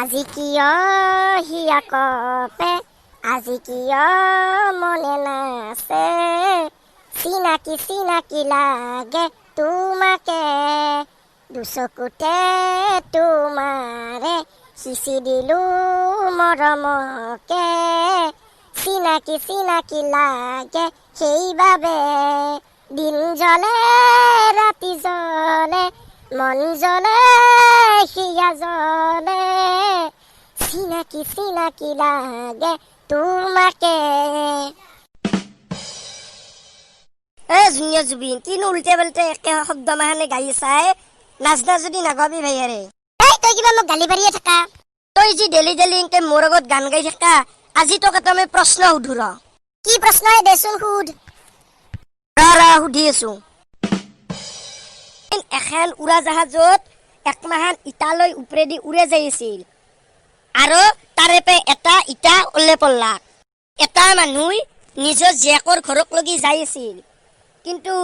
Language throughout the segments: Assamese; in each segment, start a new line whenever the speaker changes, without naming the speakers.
আজি কিয় হিয়া কপে আজি কিয় মনে নাছে চিনাকি চিনাকি লাগে তোমাকে দুচকুতে তোমাৰে সিঁচি দিলো মৰমকে চিনাকি চিনাকি লাগে সেইবাবে দিন জ্বলে ৰাতি জ্বলে মন জ্বলে হিয়া জ্বলে চিনাকি চিনাকি লাগে তোমাকে।
জুনিয়ৰ জুবিন কিনো উল্টে পাল্টে একে শব্দ মাহানে গাই চাই নাচনা যদি নাগাবি ভাইয়াৰে।
তই কিবা মোক গালি পাৰিয়ে থাকা।
তই যি ডেলি ডেলি এনকে মোৰ আগত গান গাই থাকা আজি তোক এটা মই প্ৰশ্ন সুধো ৰ।
কি প্ৰশ্ন দেচোন সুধ।
সুধি আছো এখন উৰাজাহাজত একমাহান ইটালৈ ওপৰেদি উৰে যাই আছিল আৰু তাৰে পে এটা ইটা ওলে পৰলাক। এটা মানুহ নিজৰ জীয়েকৰ ঘৰক লগি যাই আছিল কিন্তু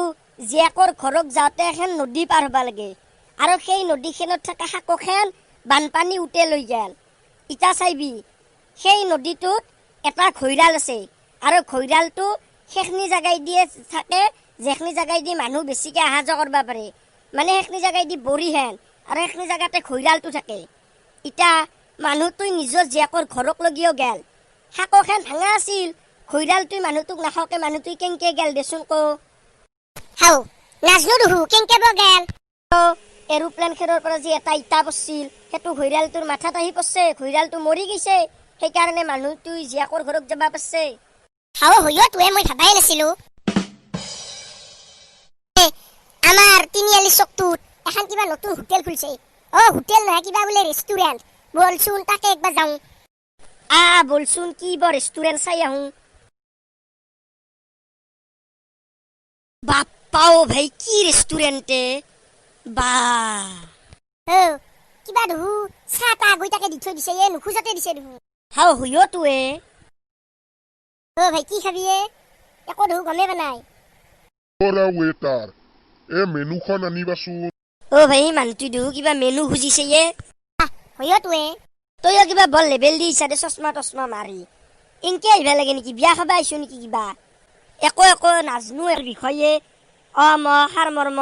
জীয়েকৰ ঘৰক যাওঁতে এখন নদী পাৰ হবা লাগে আৰু সেই নদীখনত থকা শাকখন বানপানী উটে লৈ গেল। ইটা চাইবি সেই নদীটোত এটা ঘৈৰাল আছে আৰু ঘৈৰালটো সেইখিনি জাগাই দিয়ে থাকে যেখিনি জাগাই দি মানুহ বেছিকে অহা যোৱা কৰিব পাৰে মানে সেইখিনি জাগাই দি বৰিহেন আৰু সেইখিনি জাগাতে ঘৈৰালটো থাকে। ইটা মানুহটোই নিজৰ জীয়েকৰ ঘৰক লগিও গেল শাকখন ভাঙা আছিল ঘৈৰালটোই মানুহটোক নাখাওকে মানুহটোই কেংকে গেল দেচোন ক।
হাও নাজনো দুহু কেংকে গেল।
এৰোপ্লেন খেৰৰ পৰা যি এটা ইটা পৰছিল সেইটো ঘৈৰালটোৰ মাথাত আহি পৰছে ঘৈৰালটো মৰি গৈছে সেইকাৰণে মানুহটোই জীয়েকৰ ঘৰক যাবা পাৰছে।
হাও হইও তুই মই ভাবাই নাছিলো। আমার তিনিআলি চকটোত এখন কিবা নতুন হোটেল খুলছে। হোটেল নহয় কিবা বোলে রেস্টুরেন্ট বলছুন তাকে একবার যাও।
বলছুন কি বৰ রেস্টুরেন্ট চাই আহো। বাপ্পাও ভাই কি রেস্টুরেন্টে বা
কিবা দুহু চাহ তা গই তাকে দি থৈ দিছে নুখোজাতে দিছে দুহু।
হাও হইও তুয়ে
ভাই কি খাবি একো দুহু গমে বানাই।
ওরা ওয়েটার মেনুখন আনিবাচোন।
ভাই মানুহটো দুহু কিবা মেনু খুজিছে
হইও তুই
তইও কিবা বল লেবেল দি ইচ্ছাদে চশমা টচমা মাৰি ইনকে আহিবা লাগে নেকি বিয়া খাবা আহিছো নেকি কিবা একো একো নাজনো এক বিষয়ে সাৰ মৰ্ম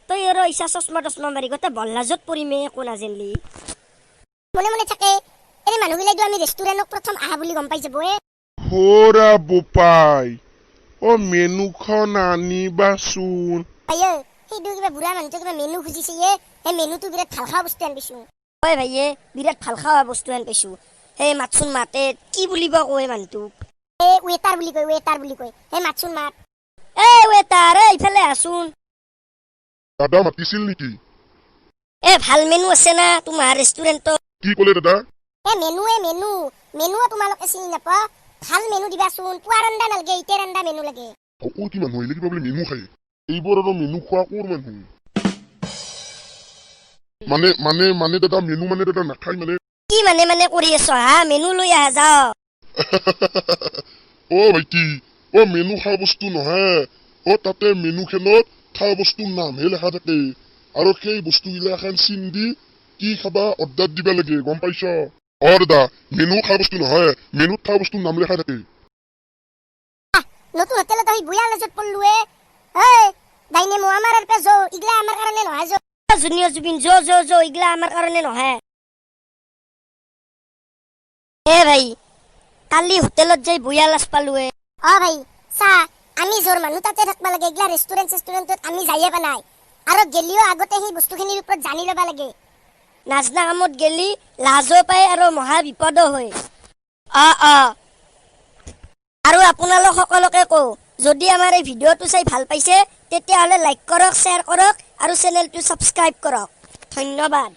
তই আৰু ইচ্ছা চশমা টচমা মাৰি গোটেই বল্লাজত পৰিমে একো নাজানলি।
মনে মনে থাকে এনে মানুহবিলাইতো আমি ৰেষ্টুৰেণ্টক প্ৰথম আহা বুলি গম পাই যাব।
হোরা বোপাই মেনুখন আনিবাচোন।
সেইটো কিবা বুঢ়া মানুহটো কিবা মেনু খুজিছে সেই মেনুটো বিৰাট ভাল খোৱা বস্তু আনিছো।
ভাইয়ে বিৰাট ভাল খোৱা বস্তু আনি পাইছো সেই মাতচোন মাতে কি বুলিব কয় মানুহটোক।
ৱেটাৰ বুলি কয় সেই মাতচোন মাত।
ৱেটাৰ ইফালে আছোন।
দাদা মাতিছিল নেকি?
ভাল মেনু আছে না তোমাৰ ৰেষ্টুৰেণ্টত।
কি ক'লে দাদা?
মেনু তোমালোকে চিনি নাপা ভাল মেনু দিবাচোন। পুৱা ৰন্ধা নালাগে ইতে ৰন্ধা মেনু লাগে।
কি মানুহ আহিলে কিবা বোলে মেনু খায় এইবোৰ আৰু মেনু খোৱা কোৰ মানুহ মানে দাদা মেনু মানে দাদা নাখায় মানে
কি মানে কৰি আছ হা মেনু লৈ আহা যাও।
ভাইটি মেনু খোৱা বস্তু নহয় তাতে মেনু খেলত খোৱা বস্তুৰ নামহে লেখা থাকে আৰু সেই বস্তুগিলাখান চিন দি কি খাবা অৰ্ডাৰ দিবা লাগে গম পাইছ। দাদা মেনু খোৱা বস্তু নহয় মেনুত খোৱা বস্তুৰ নাম লেখা থাকে।
নতুন হোটেলত আহি বুয়া লাজত পড়লো দাইনে মো আমার আর পে জো ইগলা আমার কারণে নহয় জো।
জুনিয়ৰ জুবিন জো ইগলা আমাৰ কাৰণে নহয়। ভাই কালি হোটেলত যাই বুয়া লাজ পালো।
ভাই চা আমি জোর মানুহ তাতে থাকবা লাগে এগলা ৰেষ্টুৰেণ্টত আমি যাইয়ে পানাই আৰু গেলিও আগতে সেই বস্তুখিনিৰ ওপৰত জানি ল'বা লাগে।
নাজনা কামত গেলি লাজো পায় আৰু মহা বিপদো হয়। আৰু আপোনালোক সকলোকে কওঁ যদি আমাৰ এই ভিডিঅ'টো চাই ভাল পাইছে তেতিয়াহ'লে লাইক কৰক শ্বেয়াৰ কৰক আৰু চেনেলটো ছাবস্ক্ৰাইব কৰক। ধন্যবাদ।